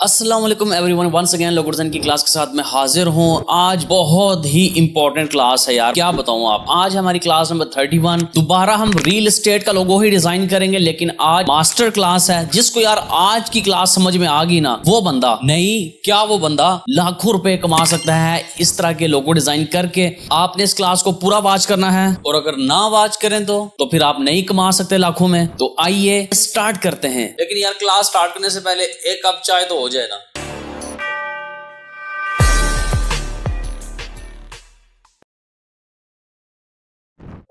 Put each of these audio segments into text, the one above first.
अस्सलाम वालेकुम everyone, once again logo design की क्लास के साथ मैं हाजिर हूँ। आज बहुत ही इंपॉर्टेंट क्लास है यार, क्या बताऊँ आप। आज हमारी क्लास नंबर 31। दोबारा हम रियल एस्टेट का लोगो ही डिजाइन करेंगे, लेकिन आज मास्टर क्लास है। जिसको यार आज की क्लास समझ में आ गई ना, वो बंदा नहीं क्या वो बंदा लाखों रुपए कमा सकता है इस तरह के लोगो डिजाइन करके। आपने इस क्लास को पूरा वॉच करना है, और अगर ना वॉच करें तो फिर आप नहीं कमा सकते लाखों में। तो आइए स्टार्ट करते हैं। लेकिन यार क्लास स्टार्ट करने से पहले एक कप चाय तो हो जाए ना।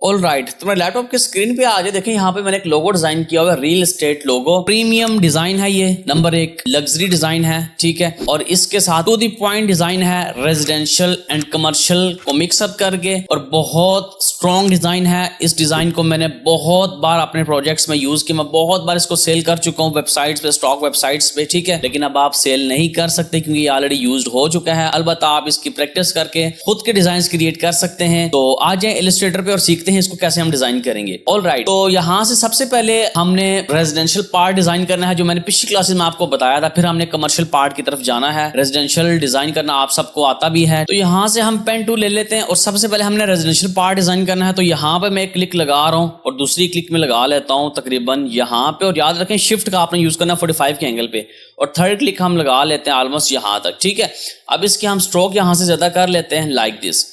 ऑल राइट, तुम्हारे लैपटॉप के स्क्रीन पे आ जाए। देखें यहाँ पे मैंने एक लोगो डिजाइन किया हुआ है, रियल एस्टेट लोगो। प्रीमियम डिजाइन है ये, नंबर 1 लग्जरी डिजाइन है, ठीक है। और इसके साथ टू द पॉइंट डिजाइन है, रेजिडेंशियल एंड कमर्शियल को मिक्सअप करके, और बहुत स्ट्रॉन्ग डिजाइन है। इस डिजाइन को मैंने बहुत बार अपने प्रोजेक्ट्स में यूज किया, मैं बहुत बार इसको सेल कर चुका हूँ वेबसाइट्स पे, स्टॉक वेबसाइट्स पे, ठीक है। लेकिन अब आप सेल नहीं कर सकते क्योंकि ये ऑलरेडी यूज्ड हो चुका है। अलबत्ता आप इसकी प्रैक्टिस करके खुद के डिजाइन क्रिएट कर सकते हैं। तो आ जाए इलस्ट्रेटर पे और सीखते हैं इसको कैसे हम डिजाइन करेंगे। ऑल राइट, तो यहाँ से सबसे पहले हमने रेजिडेंशियल पार्ट डिजाइन करना है, जो मैंने पिछली क्लासेस में आपको बताया था। फिर हमने कमर्शियल पार्ट की तरफ जाना है। रेजिडेंशियल डिजाइन करना आप सबको आता भी है। तो यहाँ से हम पेन टूल ले लेते हैं, और सबसे पहले हमने रेजिडेंशियल पार्ट डिजाइन करना है। तो यहाँ पे मैं एक क्लिक लगा रहा हूँ और दूसरी क्लिक में लगा लेता हूँ तकरीबन यहाँ पे। और याद रखें शिफ्ट का आपने यूज करना 45 के एंगल पे, और थर्ड क्लिक हम लगा लेते हैं ऑलमोस्ट यहाँ तक, ठीक है। अब इसके हम स्ट्रोक यहाँ से ज्यादा कर लेते हैं, लाइक दिस।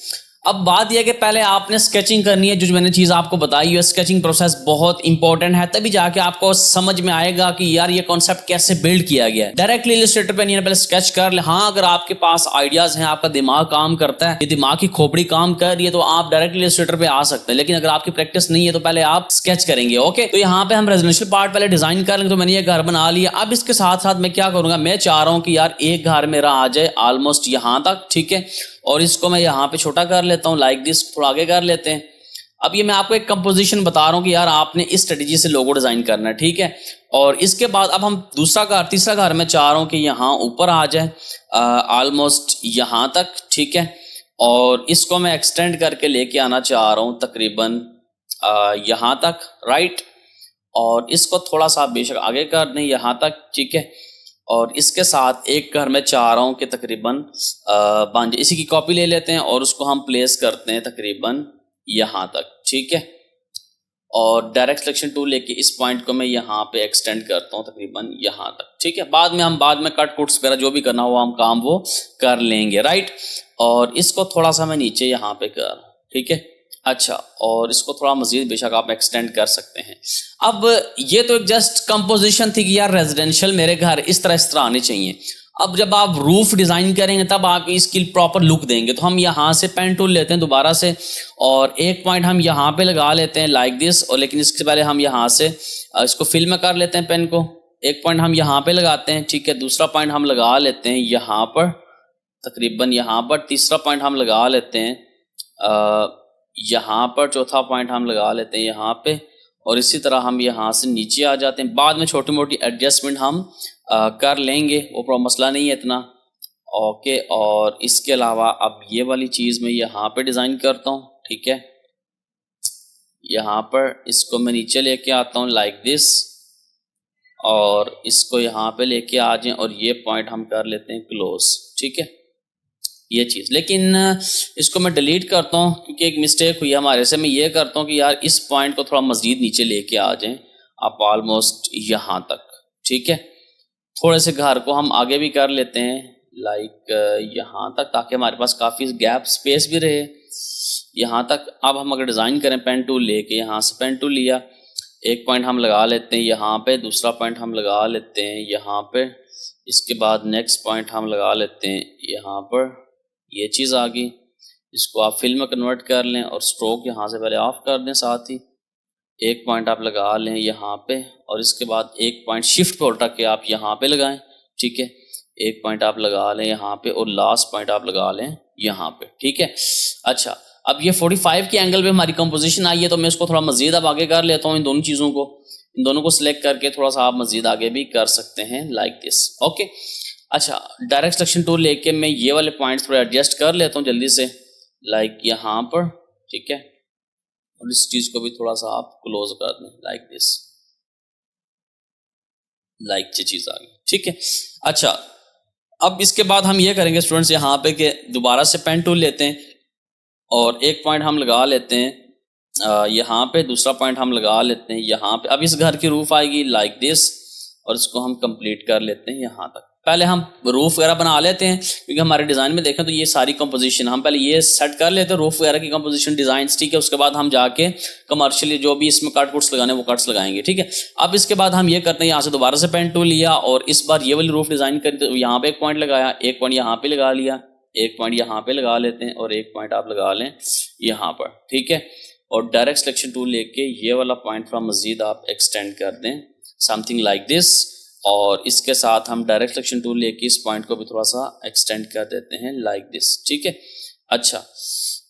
अब बात यह कि पहले आपने स्केचिंग करनी है, जो मैंने चीज आपको बताई है। स्केचिंग प्रोसेस बहुत इंपॉर्टेंट है, तभी जाके आपको समझ में आएगा कि यार ये कॉन्सेप्ट कैसे बिल्ड किया गया है। डायरेक्टली इलस्ट्रेटर पे नहीं, पहले स्केच कर ले। हाँ, अगर आपके पास आइडियाज हैं, आपका दिमाग काम करता है, ये दिमाग की खोपड़ी काम कर रही है, तो आप डायरेक्टली इलस्ट्रेटर पे आ सकते हैं। लेकिन अगर आपकी प्रैक्टिस नहीं है तो पहले आप स्केच करेंगे, ओके। तो यहाँ पे हम रेजिडेंशियल पार्ट पहले डिजाइन कर लेंगे। तो मैंने ये घर बना लिया। अब इसके साथ साथ मैं क्या करूंगा, मैं चाह रहा हूँ कि यार एक घर मेरा आ जाए ऑलमोस्ट यहाँ तक, ठीक है। और इसको मैं यहाँ पे छोटा कर लेता हूँ, लाइक दिस। थोड़ा आगे कर लेते हैं। अब ये मैं आपको एक कंपोजिशन बता रहा हूँ कि यार आपने इस स्ट्रेटेजी से लोगो डिजाइन करना है, ठीक है। और इसके बाद अब हम तीसरा घर मैं चाह रहा हूँ कि यहाँ ऊपर आ जाए ऑलमोस्ट यहाँ तक, ठीक है। और इसको मैं एक्सटेंड करके लेके आना चाह रहा हूँ तकरीबन यहाँ तक, राइट। और इसको थोड़ा सा बेशक आगे कर दें यहाँ तक, ठीक है। और इसके साथ एक घर मैं चाह रहा हूँ कि तकरीबन बन, इसी की कॉपी ले लेते हैं और उसको हम प्लेस करते हैं तकरीबन यहाँ तक, ठीक है। और डायरेक्ट सिलेक्शन टूल लेके इस पॉइंट को मैं यहाँ पे एक्सटेंड करता हूँ तकरीबन यहाँ तक, ठीक है। बाद में कट कुट्स वगैरह जो भी करना हो हम काम वो कर लेंगे, राइट। और इसको थोड़ा सा मैं नीचे यहाँ पे कर, ठीक है। अच्छा, और इसको थोड़ा मजीद बेशक आप एक्सटेंड कर सकते हैं। अब ये तो एक जस्ट कंपोजिशन थी कि यार रेजिडेंशियल मेरे घर इस तरह आने चाहिए। अब जब आप रूफ डिजाइन करेंगे तब आप इसकी प्रॉपर लुक देंगे। तो हम यहाँ से पेन टूल लेते हैं दोबारा से, और एक पॉइंट हम यहाँ पे लगा लेते हैं लाइक दिस। और लेकिन इसके पहले हम यहाँ से इसको फिल में कर लेते हैं पेन को। एक पॉइंट हम यहाँ पे लगाते हैं, ठीक है। दूसरा पॉइंट हम लगा लेते हैं यहाँ पर तकरीबन यहाँ पर। तीसरा पॉइंट हम लगा लेते हैं यहाँ पर। चौथा पॉइंट हम लगा लेते हैं यहाँ पे। और इसी तरह हम यहाँ से नीचे आ जाते हैं। बाद में छोटी मोटी एडजस्टमेंट हम कर लेंगे, वो मसला नहीं है इतना, ओके। और इसके अलावा अब ये वाली चीज़ मैं यहाँ पे डिज़ाइन करता हूँ, ठीक है। यहाँ पर इसको मैं नीचे लेके आता हूँ लाइक दिस, और इसको यहाँ पे लेके आ जाएं, और ये पॉइंट हम कर लेते हैं क्लोज, ठीक है। ये चीज़, लेकिन इसको मैं डिलीट करता हूँ क्योंकि एक मिस्टेक हुई हमारे से। मैं ये करता हूँ कि यार इस पॉइंट को थोड़ा मज़ीद नीचे लेके आ जाएं आप ऑलमोस्ट यहाँ तक, ठीक है। थोड़े से घर को हम आगे भी कर लेते हैं लाइक यहाँ तक, ताकि हमारे पास काफ़ी गैप स्पेस भी रहे यहाँ तक। अब हम अगर डिज़ाइन करें पेन टूल लेके, यहाँ से पेन टूल लिया, एक पॉइंट हम लगा लेते हैं यहाँ पे, दूसरा पॉइंट हम लगा लेते हैं यहाँ पे, इसके बाद नेक्स्ट पॉइंट हम लगा लेते हैं यहाँ पर। ये चीज़ आ गई। इसको आप फिल में कन्वर्ट कर लें, और स्ट्रोक यहाँ से पहले ऑफ कर दें। साथ ही एक पॉइंट आप लगा लें यहाँ पे, और इसके बाद एक पॉइंट शिफ्ट पे उल्टा के आप यहाँ पे लगाएं, ठीक है। एक पॉइंट आप लगा लें यहाँ पे, और लास्ट पॉइंट आप लगा लें यहाँ पे, ठीक है। अच्छा, अब ये 45 के एंगल पे हमारी कंपोजिशन आई है। तो मैं इसको थोड़ा मजीद अब आगे कर लेता हूँ। इन दोनों चीज़ों को, इन दोनों को सिलेक्ट करके थोड़ा सा आप मजीद आगे भी कर सकते हैं लाइक दिस, ओके। अच्छा, डायरेक्ट सिलेक्शन टूल लेके मैं ये वाले पॉइंट्स थोड़ा एडजस्ट कर लेता हूँ जल्दी से, लाइक यहाँ पर, ठीक है। और इस चीज़ को भी थोड़ा सा आप क्लोज कर दें लाइक दिस, लाइक ये चीज़ आ गई, ठीक है। अच्छा, अब इसके बाद हम ये करेंगे स्टूडेंट्स यहाँ पे कि दोबारा से पेन टूल लेते हैं और एक पॉइंट हम लगा लेते हैं यहाँ पे, दूसरा पॉइंट हम लगा लेते हैं यहाँ पे। अब इस घर की रूफ आएगी लाइक दिस और इसको हम कंप्लीट कर लेते हैं यहाँ तक। पहले हम रूफ वगैरह बना लेते हैं क्योंकि हमारे डिज़ाइन में देखें तो ये सारी कंपोजिशन हम पहले ये सेट कर लेते हैं, रूफ वगैरह की कंपोजिशन डिज़ाइन, ठीक है। उसके बाद हम जाके कमर्शियली जो भी इसमें कट कुट्स लगाने वो कट्स लगाएंगे, ठीक है। अब इसके बाद हम ये करते हैं, यहाँ से दोबारा से पेन टूल लिया और इस बार ये वाली रूफ डिज़ाइन कर, तो यहाँ पे एक पॉइंट लगाया, एक पॉइंट यहाँ पे लगा लिया, एक पॉइंट यहाँ पे लगा लेते हैं और एक पॉइंट आप लगा लें यहाँ पर, ठीक है। और डायरेक्ट सिलेक्शन टूल लेके ये वाला पॉइंट थोड़ा मजीद आप एक्सटेंड कर दें, समथिंग लाइक दिस। और इसके साथ हम डायरेक्ट सिलेक्शन टूल लेके इस पॉइंट को भी थोड़ा सा एक्सटेंड कर देते हैं लाइक दिस, ठीक है। अच्छा,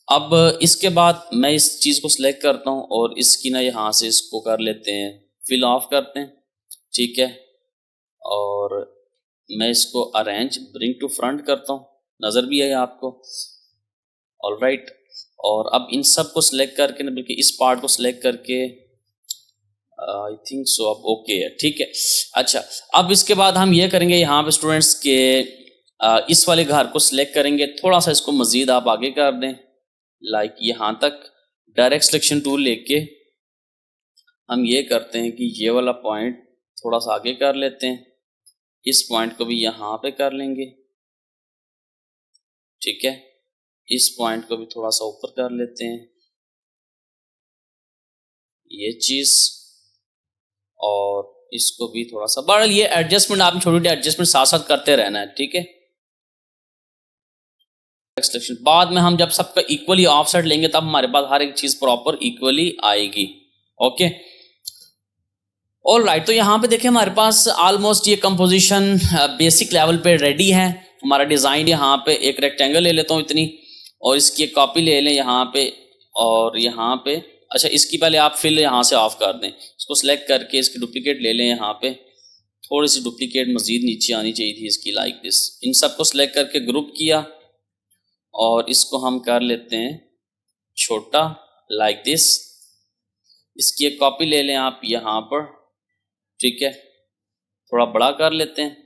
अब इसके बाद मैं इस चीज़ को सिलेक्ट करता हूँ और इसकी ना यहाँ से इसको कर लेते हैं, फिल ऑफ करते हैं, ठीक है। और मैं इसको अरेंज ब्रिंग टू फ्रंट करता हूँ, नज़र भी है आपको, ऑलराइट। और अब इन सब को सिलेक्ट करके, बल्कि इस पार्ट को सिलेक्ट करके, आई थिंक सो अब ओके है, ठीक है। अच्छा, अब इसके बाद हम ये करेंगे यहाँ पे स्टूडेंट्स के इस वाले घर को सिलेक्ट करेंगे, थोड़ा सा इसको मज़ीद आप आगे कर दें लाइक यहाँ तक। डायरेक्ट सिलेक्शन टूल लेके हम ये करते हैं कि ये वाला पॉइंट थोड़ा सा आगे कर लेते हैं, इस पॉइंट को भी यहाँ पे कर लेंगे, ठीक है। इस पॉइंट को भी थोड़ा सा ऊपर कर लेते हैं, ये चीज़, और इसको भी थोड़ा सा, बहरहाल ये एडजस्टमेंट आपने छोटी छोटी एडजस्टमेंट साथ साथ करते रहना है, ठीक है। बाद में हम जब सबका इक्वली ऑफसेट लेंगे तब हमारे पास हर एक चीज़ प्रॉपर इक्वली आएगी, ओके। ऑलराइट, तो यहाँ पे देखिए हमारे पास ऑलमोस्ट ये कंपोजिशन बेसिक लेवल पे रेडी है हमारा डिज़ाइन। यहाँ पे एक रेक्टेंगल ले लेता हूँ इतनी, और इसकी एक कॉपी ले लें यहाँ पे और यहाँ पे। अच्छा, इसकी पहले आप फिल यहाँ से ऑफ कर दें, इसको सिलेक्ट करके इसकी डुप्लीकेट ले लें, यहाँ पे थोड़ी सी डुप्लीकेट मज़ीद नीचे आनी चाहिए थी इसकी, लाइक दिस। इन सब को सिलेक्ट करके ग्रुप किया और इसको हम कर लेते हैं छोटा, लाइक दिस। इसकी एक कॉपी ले लें आप यहाँ पर, ठीक है, थोड़ा बड़ा कर लेते हैं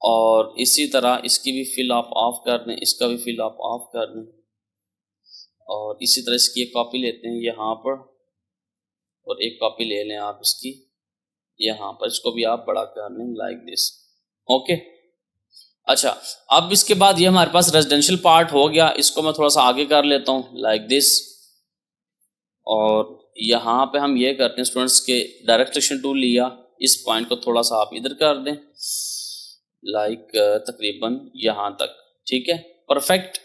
और इसी तरह इसकी भी फिल आप ऑफ कर दें, इसका भी फिल आप ऑफ कर दें और इसी तरह इसकी एक कॉपी लेते हैं यहाँ पर और एक कॉपी ले लें आप इसकी यहाँ पर, इसको भी आप बड़ा कर लें लाइक दिस, ओके। अच्छा, अब इसके बाद ये हमारे पास रेजिडेंशियल पार्ट हो गया, इसको मैं थोड़ा सा आगे कर लेता हूँ लाइक दिस। और यहाँ पे हम ये करते हैं स्टूडेंट्स के डायरेक्ट सिलेक्शन टूल लिया, इस पॉइंट को थोड़ा सा आप इधर कर दें लाइक तकरीबन यहाँ तक, ठीक है, परफेक्ट,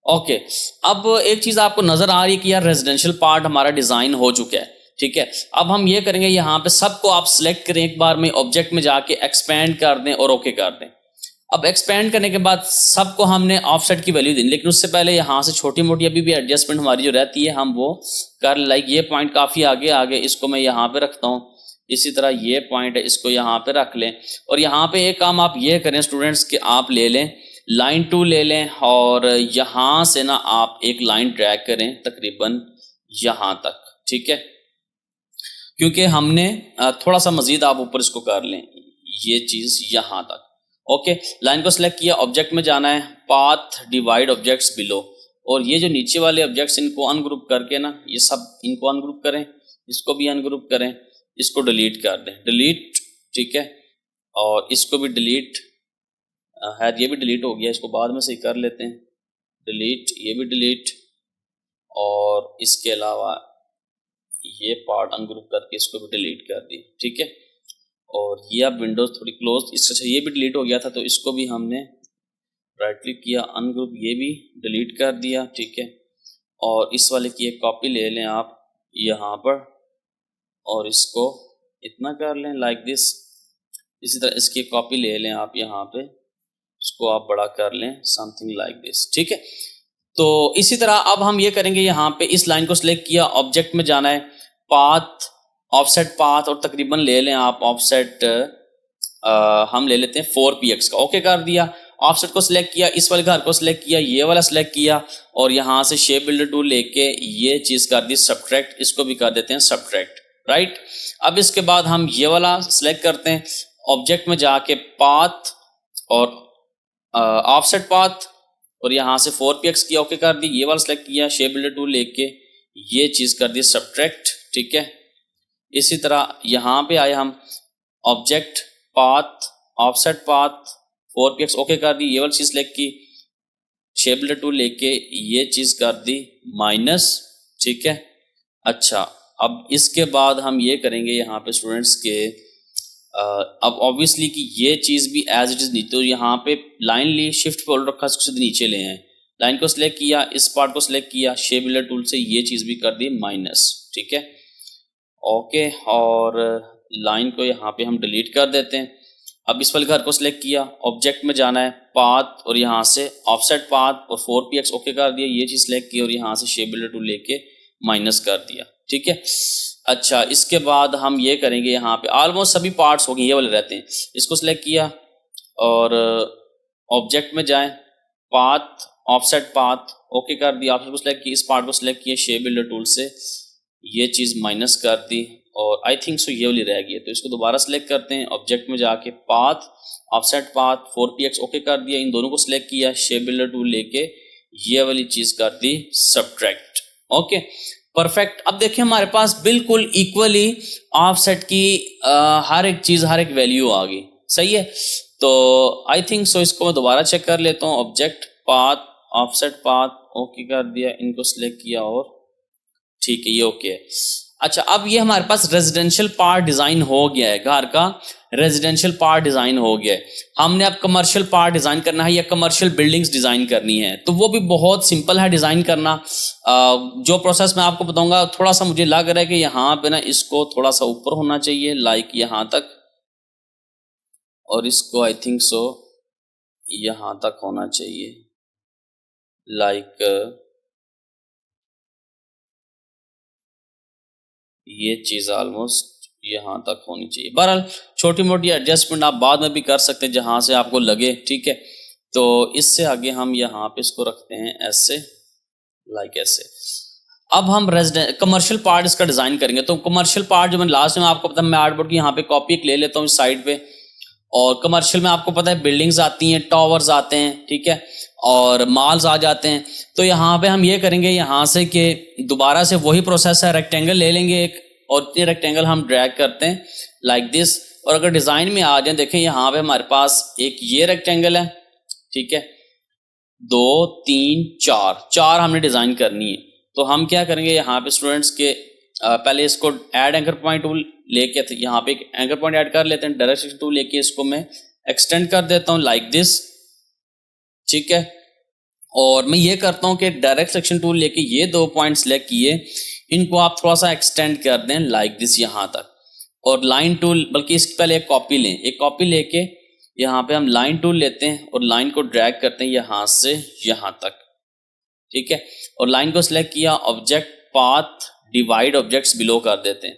ओके। अब एक चीज़ आपको नज़र आ रही है कि यार रेजिडेंशियल पार्ट हमारा डिज़ाइन हो चुका है, ठीक है। अब हम ये करेंगे, यहाँ पे सबको आप सिलेक्ट करें एक बार में, ऑब्जेक्ट में जाके एक्सपेंड कर दें और ओके कर दें। अब एक्सपेंड करने के बाद सबको हमने ऑफसेट की वैल्यू दी, लेकिन उससे पहले यहाँ से छोटी मोटी अभी भी एडजस्टमेंट हमारी जो रहती है हम वो कर, लाइक ये पॉइंट काफ़ी आगे आगे, इसको मैं यहाँ पे रखता हूँ, इसी तरह ये पॉइंट है इसको यहाँ पे रख लें। और यहाँ पे एक काम आप ये करें स्टूडेंट्स कि आप ले लें लाइन टूल ले लें और यहाँ से ना आप एक लाइन ड्रैग करें तकरीबन यहाँ तक, ठीक है, क्योंकि हमने थोड़ा सा मजीद आप ऊपर इसको कर लें, ये चीज़ यहाँ तक, ओके। लाइन को सिलेक्ट किया, ऑब्जेक्ट में जाना है, पाथ डिवाइड ऑब्जेक्ट्स बिलो, और ये जो नीचे वाले ऑब्जेक्ट्स इनको अनग्रुप करके ना, ये सब इनको अनग्रुप करें, इसको भी अनग्रुप करें, इसको डिलीट कर दें, डिलीट, ठीक है। और इसको भी डिलीट है, ये भी डिलीट हो गया, इसको बाद में सही कर लेते हैं, डिलीट, ये भी डिलीट। और इसके अलावा ये पार्ट अनग्रुप करके इसको भी डिलीट कर दी, ठीक है। और ये अब विंडोज थोड़ी क्लोज, इससे ये भी डिलीट हो गया था तो इसको भी हमने राइट क्लिक किया, अनग्रुप, ये भी डिलीट कर दिया, ठीक है। और इस वाले की एक कॉपी ले लें आप यहाँ पर और इसको इतना कर लें लाइक दिस। इसी तरह इसकी एक कॉपी ले लें आप यहाँ पे, इसको आप बड़ा कर लें समथिंग लाइक दिस, ठीक है। तो इसी तरह अब हम ये करेंगे, यहाँ पे इस लाइन को सिलेक्ट किया, ऑब्जेक्ट में जाना है, पाथ, ऑफसेट पाथ, और तकरीबन ले लें आप ऑफसेट हम ले लेते हैं 4px का, ओके कर दिया। ऑफसेट को सिलेक्ट किया, इस वाले घर को सिलेक्ट किया, ये वाला सिलेक्ट किया और यहाँ से शेप बिल्डर टूल लेके ये चीज़ कर दी सब्ट्रैक्ट, इसको भी कर देते हैं सब्ट्रैक्ट, राइट। अब इसके बाद हम ये वाला सिलेक्ट करते हैं, ऑब्जेक्ट में जाके पाथ और ऑफसेट पाथ और यहाँ से 4px किया, ओके कर दी, ये वाला सेलेक्ट किया, शेप बिल्डर टूल लेके ये चीज़ कर दी सब्ट्रैक्ट, ठीक है। इसी तरह यहाँ पे आए हम, object path offset path 4px okay कर दी, ये वाली चीज़ सेलेक्ट की, शेप बिल्डर टूल लेके ये चीज़ कर दी माइनस, ठीक है। अच्छा, अब इसके बाद हम ये करेंगे यहाँ पे स्टूडेंट्स के अब ऑब्वियसली कि ये चीज़ भी एज इट इज़ नहीं, तो यहाँ पे लाइन ली, शिफ्ट पे होल्ड रखा, इसको सीधे नीचे ले आए, लाइन को सिलेक्ट किया, इस पार्ट को सिलेक्ट किया, शेप बिल्डर टूल से ये चीज़ भी कर दी माइनस, ठीक है, ओके। और लाइन को यहाँ पे हम डिलीट कर देते हैं। अब इस वाले घर को सिलेक्ट किया, ऑब्जेक्ट में जाना है, पाथ और यहाँ से ऑफसेट पाथ और 4px ओके कर दिया, ये चीज़ सिलेक्ट की और यहाँ से शेप बिल्डर टूल लेके माइनस कर दिया, ठीक है। अच्छा, इसके बाद हम ये करेंगे, यहाँ पे ऑलमोस्ट सभी पार्ट्स हो गए, ये वाले रहते हैं, इसको सिलेक्ट किया और ऑब्जेक्ट में जाएं, पाथ ऑफसेट पाथ ओके कर दिया, ऑप्शन को सिलेक्ट किया, इस पार्ट को सिलेक्ट किया, शेप बिल्डर टूल से ये चीज़ माइनस कर दी और आई थिंक सो ये वाली रह गई है, तो इसको दोबारा सिलेक्ट करते हैं, ऑब्जेक्ट में जाके path offset path 4px okay कर दिया, इन दोनों को सिलेक्ट किया, शेप बिल्डर टूल लेके ये वाली चीज़ कर दी सब्ट्रैक्ट, ओके, परफेक्ट। अब देखिए हमारे पास बिल्कुल इक्वली ऑफसेट की हर एक चीज़, हर एक वैल्यू आ गई, सही है। तो आई थिंक सो इसको मैं दोबारा चेक कर लेता हूँ, object path offset path okay कर दिया, इनको सिलेक्ट किया और ठीक है, ये ओके है। अच्छा, अब ये हमारे पास रेजिडेंशियल पार्ट डिज़ाइन हो गया है, घर का रेजिडेंशियल पार्ट डिज़ाइन हो गया है। हमने अब कमर्शियल पार्ट डिज़ाइन करना है या कमर्शियल बिल्डिंग्स डिज़ाइन करनी है, तो वो भी बहुत सिंपल है डिज़ाइन करना। जो प्रोसेस मैं आपको बताऊंगा, थोड़ा सा मुझे लग रहा है कि यहाँ पे ना इसको थोड़ा सा ऊपर होना चाहिए, लाइक यहाँ तक, और इसको आई थिंक सो यहाँ तक होना चाहिए, लाइक ये चीज़ ऑलमोस्ट यहाँ तक होनी चाहिए। बहरहाल छोटी मोटी एडजस्टमेंट आप बाद में भी कर सकते हैं जहाँ से आपको लगे, ठीक है। तो इससे आगे हम यहाँ पे इसको रखते हैं ऐसे, लाइक ऐसे। अब हम कमर्शियल पार्ट इसका डिज़ाइन करेंगे। तो कमर्शियल पार्ट जो मैंने लास्ट में आपको पता है, मैं आर्टबोर्ड की यहाँ पे कॉपी एक ले लेता हूँ इस साइड पे, और कमर्शियल में आपको पता है बिल्डिंग्स आती हैं, टावर्स आते हैं, ठीक है, और मॉल्स आ जाते हैं। तो यहाँ पे हम ये करेंगे यहाँ से कि दोबारा से वही प्रोसेस है, रेक्टेंगल ले लेंगे एक, और ये रेक्टेंगल हम ड्रैग करते हैं लाइक दिस, और अगर डिज़ाइन में आ जाए, देखें यहाँ पे हमारे पास एक ये रेक्टेंगल है, ठीक है, 2 3 4 हमने डिज़ाइन करनी है। तो हम क्या करेंगे यहाँ पे स्टूडेंट्स के पहले इसको ऐड एंकर पॉइंट टूल लेके यहाँ पे एक एंकर पॉइंट ऐड कर लेते हैं, डायरेक्ट सेक्शन टूल लेके इसको मैं एक्सटेंड कर देता हूँ लाइक दिस, ठीक है। और मैं ये करता हूँ कि डायरेक्ट सेक्शन टूल लेके ये 2 पॉइंट सेलेक्ट किए, इनको आप थोड़ा सा एक्सटेंड कर दें लाइक दिस यहाँ तक, और लाइन टूल, बल्कि इसके पहले एक कॉपी लें, एक कॉपी लेके यहाँ पे हम लाइन टूल लेते हैं और लाइन को ड्रैग करते हैं यहाँ से यहाँ तक, ठीक है, और लाइन को सिलेक्ट किया, object path divide objects below कर देते हैं।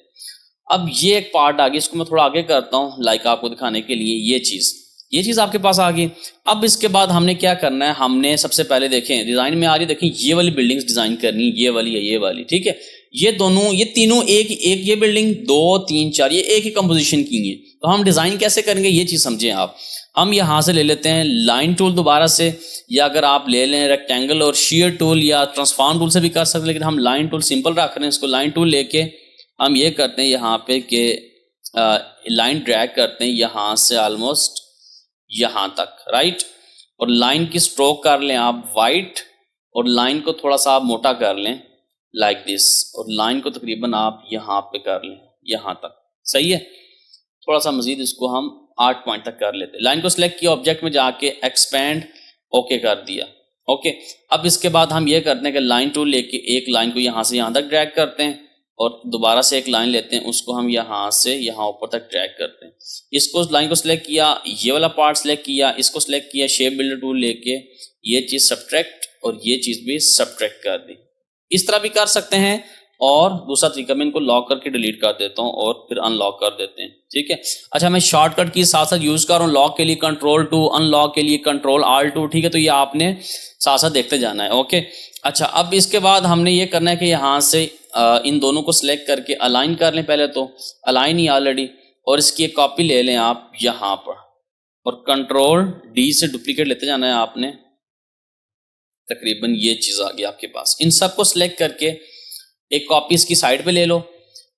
अब ये एक पार्ट आ गया, इसको मैं थोड़ा आगे करता हूँ लाइक आपको दिखाने के लिए, ये चीज़ आपके पास आ गई। अब इसके बाद हमने क्या करना है, हमने सबसे पहले देखें डिज़ाइन में आ रही, देखें ये वाली बिल्डिंग्स डिज़ाइन करनी, ये वाली है, ये वाली, ठीक है, ये दोनों, ये तीनों एक ये बिल्डिंग 2 3 4 ये एक ही कंपोजिशन की है। तो हम डिज़ाइन कैसे करेंगे ये चीज़ समझें आप। हम यहाँ से ले लेते हैं लाइन टूल दोबारा से, या अगर आप ले लें रेक्टेंगल और शेयर टूल या ट्रांसफॉर्म टूल से भी कर सकते हैं, लेकिन हम लाइन टूल सिंपल रख रहे हैं। इसको लाइन टूल लेके हम ये करते हैं यहाँ पे कि लाइन ड्रैग करते हैं यहाँ से ऑलमोस्ट यहाँ तक, राइट, और लाइन की स्ट्रोक कर लें आप वाइट, और लाइन को थोड़ा सा आप मोटा कर लें लाइक दिस, और लाइन को तकरीबन आप यहाँ पे कर लें यहाँ तक, सही है। थोड़ा सा मजीद इसको हम 8 पॉइंट तक कर लेते हैं। लाइन को सिलेक्ट किया, ऑब्जेक्ट में जाके एक्सपेंड ओके कर दिया, ओके। अब इसके बाद हम ये करते हैं कि लाइन टूल लेके एक लाइन को यहाँ से यहाँ तक ड्रैग करते हैं, और दोबारा से एक लाइन लेते हैं, उसको हम यहाँ से यहाँ ऊपर तक ड्रैग करते हैं। इसको लाइन को सिलेक्ट किया, ये वाला पार्ट सिलेक्ट किया, इसको सिलेक्ट किया, शेप बिल्डर टूल लेके ये चीज़ सब्ट्रैक्ट और ये चीज़ भी सब्ट्रैक्ट कर दी। इस तरह भी कर सकते हैं, और दूसरा तरीका मैं इनको लॉक करके डिलीट कर देता हूँ और फिर अनलॉक कर देते हैं, ठीक है। अच्छा, मैं शॉर्टकट की साथ साथ यूज़ कर रहा हूँ, लॉक के लिए Ctrl+2, अनलॉक के लिए Ctrl+Alt+2, ठीक है। तो ये आपने साथ साथ देखते जाना है, ओके। अच्छा, अब इसके बाद हमने ये करना है कि यहाँ से इन दोनों को सिलेक्ट करके अलाइन कर लें, पहले तो अलाइन ही ऑलरेडी, और इसकी एक कॉपी ले लें आप यहाँ पर, और कंट्रोल डी से डुप्लीकेट लेते जाना है आपने। तकरीबन ये चीज आ गई आपके पास। इन सब को सिलेक्ट करके एक कॉपी इसकी साइड पे ले लो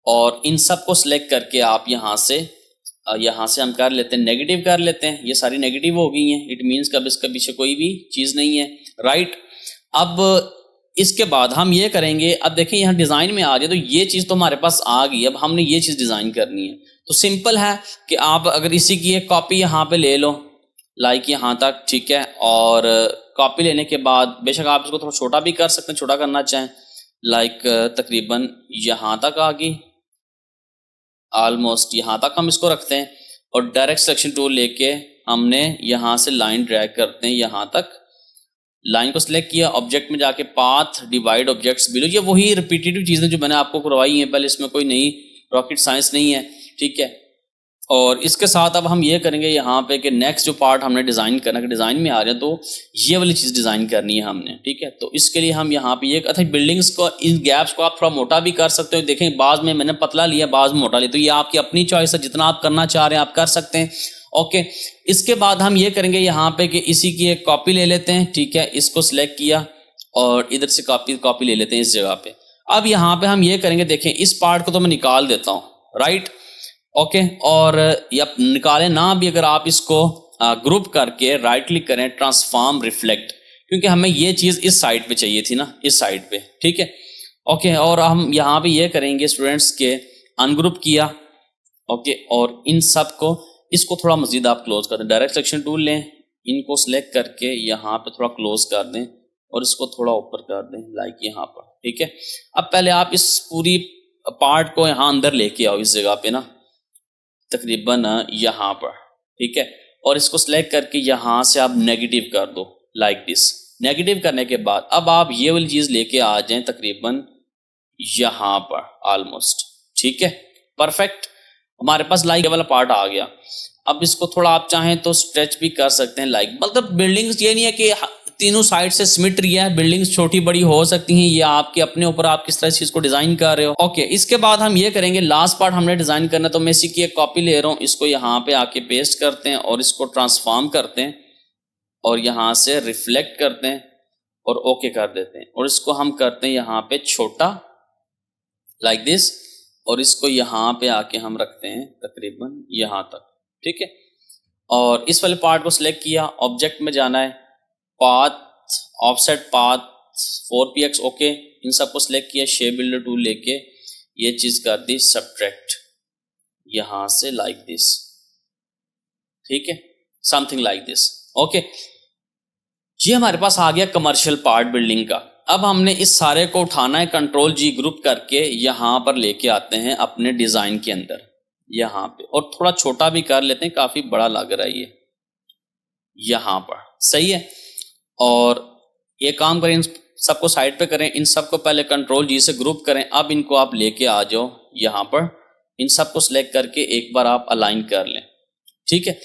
और इन सब को सिलेक्ट करके आप यहाँ से हम कर लेते हैं नेगेटिव कर लेते हैं। ये सारी नेगेटिव हो गई हैं, इट मीन्स कब इसके पीछे कोई भी चीज़ नहीं है, राइट। अब इसके बाद हम ये करेंगे, अब देखिए यहाँ डिज़ाइन में आ जाए तो ये चीज़ तो हमारे पास आ गई। अब हमने ये चीज़ डिज़ाइन करनी है तो सिंपल है कि आप अगर इसी की एक कॉपी यहाँ पे ले लो लाइक यहाँ तक, ठीक है। और कॉपी लेने के बाद बेशक आप इसको थोड़ा छोटा भी कर सकते हैं, छोटा करना चाहें लाइक तकरीबन यहाँ तक आ गई, ऑलमोस्ट यहाँ तक हम इसको रखते हैं। और डायरेक्ट सिलेक्शन टूल लेके हमने यहाँ से लाइन ड्रैग करते हैं यहाँ तक। लाइन को सिलेक्ट किया, ऑब्जेक्ट में जाके पाथ डिवाइड ऑब्जेक्ट्स बिलो, ये वही रिपीटेटिव चीज़ें जो मैंने आपको करवाई हैं पहले, इसमें कोई नई रॉकेट साइंस नहीं है, ठीक है। और इसके साथ अब हम ये करेंगे यहाँ पे कि नेक्स्ट जो पार्ट हमने डिज़ाइन करना है, डिज़ाइन में आ रहा है तो ये वाली चीज़ डिज़ाइन करनी है हमने, ठीक है। तो इसके लिए हम यहाँ पे ये अच्छा बिल्डिंग्स को, इन गैप्स को आप थोड़ा मोटा भी कर सकते हो। देखें बाद में मैंने पतला लिया, बाद में मोटा लिया, तो ये आपकी अपनी चॉइस है, जितना आप करना चाह रहे हैं आप कर सकते हैं, ओके। इसके बाद हम ये करेंगे यहाँ पे कि इसी की एक कॉपी ले लेते हैं, ठीक है। इसको सिलेक्ट किया और इधर से कॉपी ले लेते हैं इस जगह पे। अब यहाँ पे हम ये करेंगे, देखें इस पार्ट को तो मैं निकाल देता हूँ, राइट, ओके। और या निकालें ना भी, अगर आप इसको ग्रुप करके राइट क्लिक करें, ट्रांसफॉर्म रिफ्लेक्ट, क्योंकि हमें ये चीज़ इस साइड पे चाहिए थी ना, इस साइड पे, ठीक है, ओके। और हम यहाँ पे ये करेंगे स्टूडेंट्स के अनग्रुप किया, ओके। और इन सब को इसको थोड़ा मजीद आप क्लोज कर दें, डायरेक्ट सिलेक्शन टूल लें, इनको सिलेक्ट करके यहाँ पे थोड़ा क्लोज कर दें और इसको थोड़ा ऊपर कर दें लाइक यहाँ पर, ठीक है। अब पहले आप इस पूरी पार्ट को यहाँ अंदर लेके आओ इस जगह पे ना, तकरीबन यहाँ पर, ठीक है। और इसको सिलेक्ट करके यहाँ से आप नेगेटिव कर दो लाइक दिस। नेगेटिव करने के बाद अब आप ये वाली चीज़ लेके आ जाएं तकरीबन यहाँ पर ऑलमोस्ट, ठीक है, परफेक्ट। हमारे पास लाइक वाला पार्ट आ गया। अब इसको थोड़ा आप चाहें तो स्ट्रेच भी कर सकते हैं लाइक, मतलब बिल्डिंग्स ये नहीं है कि तीनों साइड से सिमिट रही है, बिल्डिंग्स छोटी बड़ी हो सकती हैं, ये आपके अपने ऊपर आप किस तरह चीज को डिजाइन कर रहे हो, ओके। इसके बाद हम ये करेंगे, लास्ट पार्ट हमने डिजाइन करना, तो मैं इसी की एक कॉपी ले रहा हूँ, इसको यहाँ पे आके पेस्ट करते हैं और इसको ट्रांसफॉर्म करते हैं और यहाँ से रिफ्लेक्ट करते हैं और ओके कर देते हैं। और इसको हम करते हैं यहाँ पे छोटा लाइक दिस, और इसको यहाँ पे आके हम रखते हैं तकरीबन यहाँ तक, ठीक है। और इस वाले पार्ट को सिलेक्ट किया, ऑब्जेक्ट में जाना है, path offset path 4px, okay. इन सबको सिलेक्ट किया, शेप बिल्डर टूल लेके ये चीज कर दी सब्ट्रैक्ट यहां से लाइक दिस, ठीक है, समथिंग लाइक दिस, ओके। ये हमारे पास आ गया कमर्शियल पार्ट बिल्डिंग का। अब हमने इस सारे को उठाना है, कंट्रोल जी ग्रुप करके यहां पर लेके आते हैं अपने डिजाइन के अंदर यहाँ पे, और थोड़ा छोटा भी कर लेते हैं, काफी बड़ा लग रहा है ये यहाँ पर, सही है। और ये काम करें, इन सबको साइड पे करें, इन सबको पहले कंट्रोल जी से ग्रुप करें। अब इनको आप लेके आ जाओ यहाँ पर, इन सबको सिलेक्ट करके एक बार आप अलाइन कर लें, ठीक है,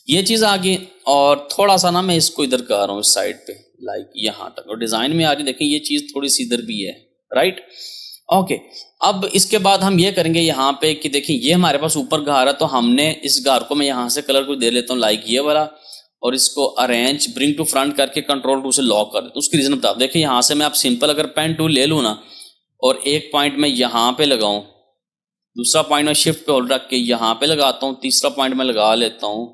ये चीज़ आ गई। और थोड़ा सा ना मैं इसको इधर कर रहा हूँ इस साइड पे लाइक यहाँ तक, और डिज़ाइन में आ रही, देखिए ये चीज़ थोड़ी सी इधर भी है, राइट, ओके। अब इसके बाद हम ये करेंगे यहाँ पे कि देखिए ये हमारे पास ऊपर घर है, तो हमने इस घर को मैं यहाँ से कलर को दे लेता हूँ लाइक ये वाला, और इसको अरेंज ब्रिंग टू फ्रंट करके कंट्रोल टू से लॉक कर देता हूँ। उसकी रीजन बता दो, देखिए यहाँ से मैं आप सिंपल अगर पेन टूल ले लूँ ना, और एक पॉइंट मैं यहाँ पे लगाऊँ, दूसरा पॉइंट मैं शिफ्ट पे होल्ड रख के यहाँ पे लगाता हूँ, तीसरा पॉइंट मैं लगा लेता हूँ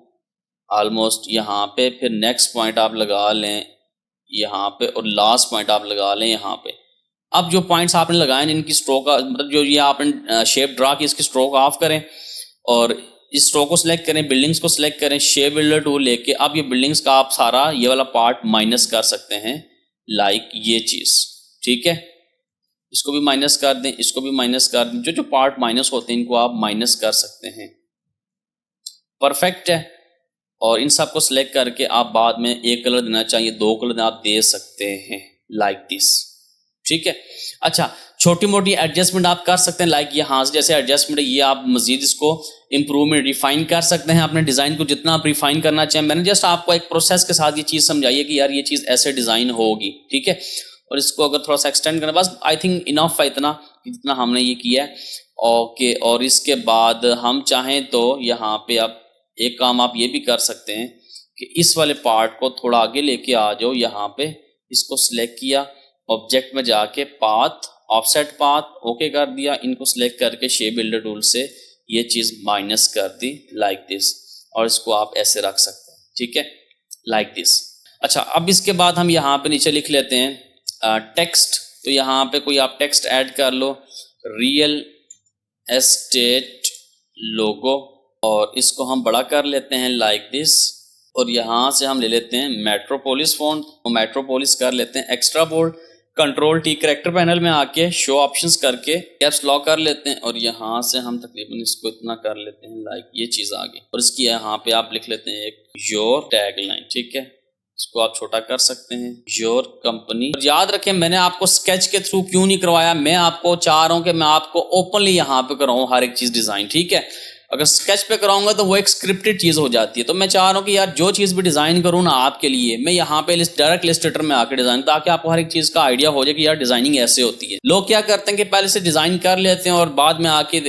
ऑलमोस्ट यहाँ पे, फिर नेक्स्ट पॉइंट आप लगा लें यहाँ पे, और लास्ट पॉइंट आप लगा लें यहाँ पे। अब जो पॉइंट्स आपने लगाए इनकी स्ट्रोक, मतलब जो ये आपने शेप ड्रा की, इसकी स्ट्रोक ऑफ करें और इस स्ट्रोक को सिलेक्ट करें, बिल्डिंग्स को सिलेक्ट करें, शेप बिल्डर टूल लेके अब ये बिल्डिंग्स का आप सारा ये वाला पार्ट माइनस कर सकते हैं लाइक ये चीज, ठीक है। इसको भी माइनस कर दें, इसको भी माइनस कर दें, जो पार्ट माइनस होते हैं इनको आप माइनस कर सकते हैं, परफेक्ट है। और इन सब को सिलेक्ट करके आप बाद में एक कलर देना चाहिए, दो कलर आप दे सकते हैं लाइक दिस, ठीक है। अच्छा, छोटी मोटी एडजस्टमेंट आप कर सकते हैं लाइक यहाँ से जैसे एडजस्टमेंट है, ये आप मजीद इसको इंप्रूवमेंट रिफाइन कर सकते हैं अपने डिज़ाइन को जितना आप रिफाइन करना चाहें। मैंने जस्ट आपको एक प्रोसेस के साथ ये चीज़ समझाई है कि यार ये चीज़ ऐसे डिज़ाइन होगी, ठीक है। और इसको अगर थोड़ा सा एक्सटेंड करना, बस आई थिंक इनफ है इतना हमने ये किया है, ओके। और इसके बाद हम चाहें तो यहाँ पे आप एक काम आप ये भी कर सकते हैं कि इस वाले पार्ट को थोड़ा आगे लेके आ जाओ, यहाँ पे इसको सिलेक्ट किया, ऑब्जेक्ट में जाके पाथ, ऑफसेट पाथ ओके कर दिया, इनको सिलेक्ट करके शेप बिल्डर टूल से ये चीज़ माइनस कर दी लाइक दिस, और इसको आप ऐसे रख सकते हैं, ठीक है, लाइक दिस। अच्छा, अब इसके बाद हम यहाँ पे नीचे लिख लेते हैं टेक्स्ट। तो यहाँ पे कोई आप टेक्स्ट ऐड कर लो, रियल एस्टेट लोगो, और इसको हम बड़ा कर लेते हैं लाइक दिस, और यहाँ से हम ले लेते हैं मेट्रोपोलिस फॉन्ट, तो मेट्रोपोलिस कर लेते हैं extra bold, control T character panel में आके शो ऑप्शंस करके कैप्स लॉक कर लेते हैं, और यहाँ से हम तकरीबन इसको इतना कर लेते हैं लाइक ये चीज़ आ गई, और इसकी यहाँ पे आप लिख लेते हैं एक योर टैग लाइन, ठीक है, इसको आप छोटा कर सकते हैं, योर कंपनी। याद रखें मैंने आपको स्केच के थ्रू क्यों नहीं करवाया, मैं आपको चाह रहा हूँ कि मैं आपको ओपनली यहाँ पे कराऊँ हर एक चीज़ डिज़ाइन, ठीक है। अगर स्केच पे कराऊंगा तो वो एक स्क्रिप्टेड चीज़ हो जाती है, तो मैं चाह रहा हूँ कि यार जो चीज़ भी डिज़ाइन करूँ ना आपके लिए, मैं यहाँ पे डायरेक्ट इलस्ट्रेटर में आके डिज़ाइन, ताकि आपको हर एक चीज़ का आइडिया हो जाए कि यार डिज़ाइनिंग ऐसे होती है। लोग क्या करते हैं कि पहले से डिज़ाइन कर लेते हैं और बाद में आके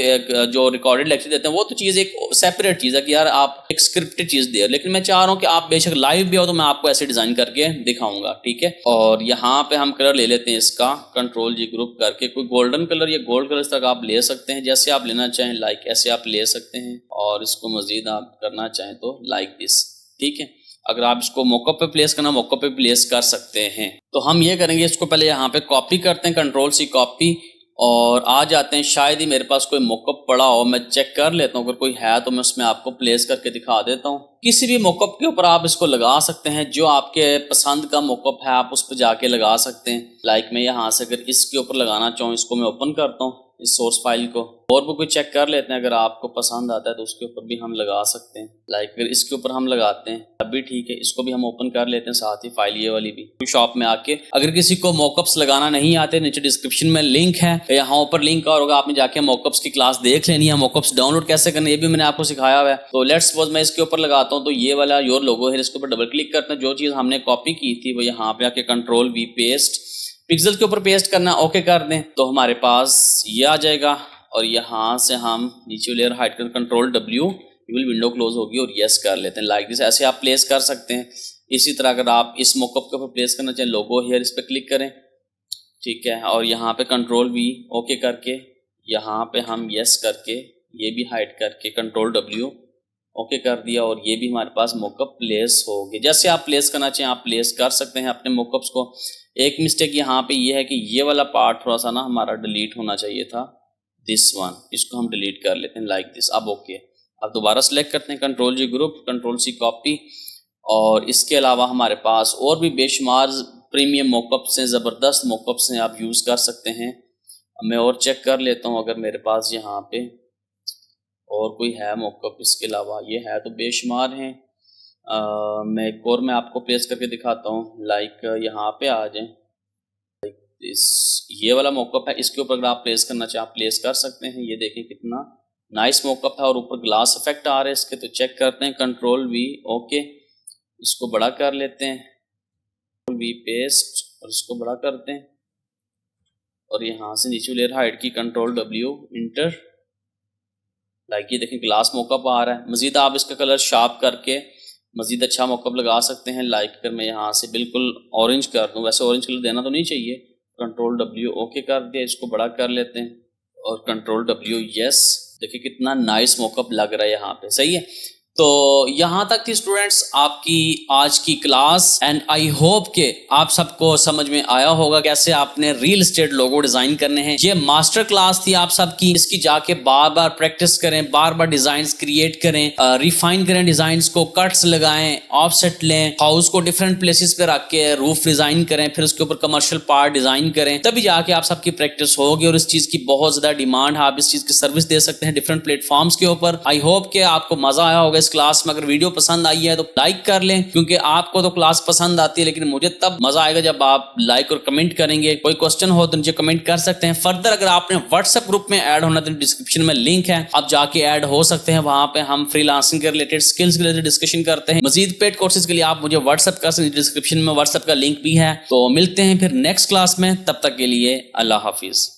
जो रिकॉर्डेड लेक्चर देते हैं वो तो चीज़ एक सेपरेट चीज़ है कि यार आप एक स्क्रिप्टेड चीज़ दे, लेकिन मैं चाह रहा हूँ कि आप बेशक लाइव भी हो तो मैं आपको ऐसे डिज़ाइन करके दिखाऊंगा, ठीक है। और यहाँ पे हम कलर ले लेते हैं इसका, कंट्रोल जी ग्रुप करके, कोई गोल्डन कलर या गोल्ड कलर तक आप ले सकते हैं, जैसे आप लेना चाहें लाइक ऐसे आप ले सकते हैं, और इसको मजीद आप करना चाहें तो लाइक दिस, ठीक है। अगर आप इसको मॉकअप पे प्लेस करना, मॉकअप पे प्लेस कर सकते हैं। तो हम ये करेंगे, इसको पहले यहाँ पे कॉपी करते हैं, कंट्रोल सी कॉपी, और आ जाते हैं, शायद ही मेरे पास कोई मॉकअप पड़ा हो, मैं चेक कर लेता हूँ, अगर कोई है तो मैं उसमें आपको प्लेस करके दिखा देता हूँ। किसी भी मॉकअप के ऊपर आप इसको लगा सकते हैं, जो आपके पसंद का मॉकअप है आप उस पर जाके लगा सकते हैं। लाइक मैं यहाँ से अगर इसके ऊपर लगाना चाहूँ, इसको मैं ओपन करता हूँ इस सोर्स फाइल को, और भी कोई चेक कर लेते हैं, अगर आपको पसंद आता है तो उसके ऊपर भी हम लगा सकते हैं। लाइक अगर इसके ऊपर हम लगाते हैं तब भी ठीक है, इसको भी हम ओपन कर लेते हैं, साथ ही फाइल ये वाली भी शॉप में आके। अगर किसी को मॉकअप्स लगाना नहीं आते, नीचे डिस्क्रिप्शन में लिंक है, यहाँ ऊपर लिंक और होगा, आपने जाके मॉकअप्स की क्लास देख लेनी है। मॉकअप्स डाउनलोड कैसे करना ये भी मैंने आपको सिखाया हुआ है। तो लेट्स सपोज मैं इसके ऊपर लगाता हूँ, तो ये वाला योर लोगो है, इसके ऊपर डबल क्लिक करते हैं, जो चीज़ हमने कॉपी की थी वो यहाँ पे आके कंट्रोल वी पेस्ट, पिक्सल के ऊपर पेस्ट करना, ओके कर दें तो हमारे पास ये आ जाएगा। और यहाँ से हम नीचे लेयर हाइड कर कंट्रोल डब्ल्यू, विंडो क्लोज होगी, और यस कर लेते हैं लाइक दिस। ऐसे आप प्लेस कर सकते हैं। इसी तरह अगर आप इस मॉकअप के ऊपर प्लेस करना चाहें, लोगो हेयर इस पर क्लिक करें, ठीक है, और यहाँ पे कंट्रोल वी ओके करके, यहाँ पे हम यस करके, ये भी हाइड करके कंट्रोल डब्ल्यू ओके कर दिया, और ये भी हमारे पास मॉकअप प्लेस हो गया। जैसे आप प्लेस करना चाहें आप प्लेस कर सकते हैं अपने मॉकअप्स को। एक मिस्टेक यहाँ पे ये है कि ये वाला पार्ट थोड़ा सा ना हमारा डिलीट होना चाहिए था, दिस वन, इसको हम डिलीट कर लेते हैं लाइक दिस। अब ओके, अब दोबारा सेलेक्ट करते हैं कंट्रोल जी ग्रुप, कंट्रोल सी कॉपी, और इसके अलावा हमारे पास और भी बेशुमार प्रीमियम मॉकअप्स हैं, ज़बरदस्त मॉकअप्स हैं, आप यूज़ कर सकते हैं। मैं और चेक कर लेता हूँ अगर मेरे पास यहाँ पे और कोई है मॉकअप इसके अलावा, ये है तो बेशुमार हैं। मैं एक और मैं आपको प्लेस करके दिखाता हूँ, लाइक यहाँ पे आ जाएं, ये वाला मॉकअप है, इसके ऊपर अगर आप प्लेस करना चाहें आप प्लेस कर सकते हैं। ये देखें कितना नाइस मॉकअप है, और ऊपर ग्लास इफेक्ट आ रहे हैं इसके, तो चेक करते हैं कंट्रोल वी ओके, इसको बड़ा कर लेते हैं, कंट्रोल वी पेस्ट, और इसको बड़ा करते हैं, और यहाँ से नीचे लेयर हाइड की कंट्रोल डब्ल्यू इंटर, लाइक ये देखें ग्लास मॉकअप आ रहा है। मजीद आप इसका कलर शार्प करके मजीद अच्छा मॉकअप लगा सकते हैं। लाइक अगर मैं यहाँ से बिल्कुल ऑरेंज कर दूँ, वैसे ऑरेंज कलर देना तो नहीं चाहिए, कंट्रोल डब्ल्यू ओके कर दिया, इसको बड़ा कर लेते हैं, और कंट्रोल डब्ल्यू यस। देखिए कितना नाइस मॉकअप लग रहा है यहाँ पे, सही है। तो यहाँ तक थी स्टूडेंट्स आपकी आज की क्लास, एंड आई होप के आप सबको समझ में आया होगा कैसे आपने रियल एस्टेट लोगो डिजाइन करने हैं। ये मास्टर क्लास थी आप सबकी, इसकी जाके बार बार प्रैक्टिस करें, बार बार डिजाइन्स क्रिएट करें, रिफाइन करें डिजाइन्स को, कट्स लगाएं, ऑफसेट लें, हाउस को डिफरेंट प्लेसेस पे रख के रूफ डिजाइन करें, फिर उसके ऊपर कमर्शियल पार्ट डिजाइन करें, तभी जाके आप सबकी प्रैक्टिस होगी। और इस चीज की बहुत ज्यादा डिमांड है, आप इस चीज की सर्विस दे सकते हैं डिफरेंट प्लेटफॉर्म्स के ऊपर। आई होप के आपको मजा आया होगा इस क्लास में। अगर वीडियो पसंद आई है तो लाइक कर लें, क्योंकि आपको तो क्लास पसंद आती है, लेकिन मुझे तब मजा आएगा जब आप लाइक और कमेंट करेंगे। कोई क्वेश्चन हो तो नीचे कमेंट कर सकते हैं। फर्दर अगर आपने व्हाट्सएप ग्रुप में ऐड होना तो डिस्क्रिप्शन में लिंक है, आप जाके ऐड हो सकते हैं। वहां पे हम फ्रीलांसिंग के रिलेटेड, स्किल्स के रिलेटेड डिस्कशन करते हैं। मजीद पेड कोर्सेज के लिए आप मुझे व्हाट्सएप कर सकते हैं, डिस्क्रिप्शन में व्हाट्सएप का लिंक भी है। तो मिलते हैं फिर नेक्स्ट क्लास में, तब तक के लिए अल्लाह हाफिज।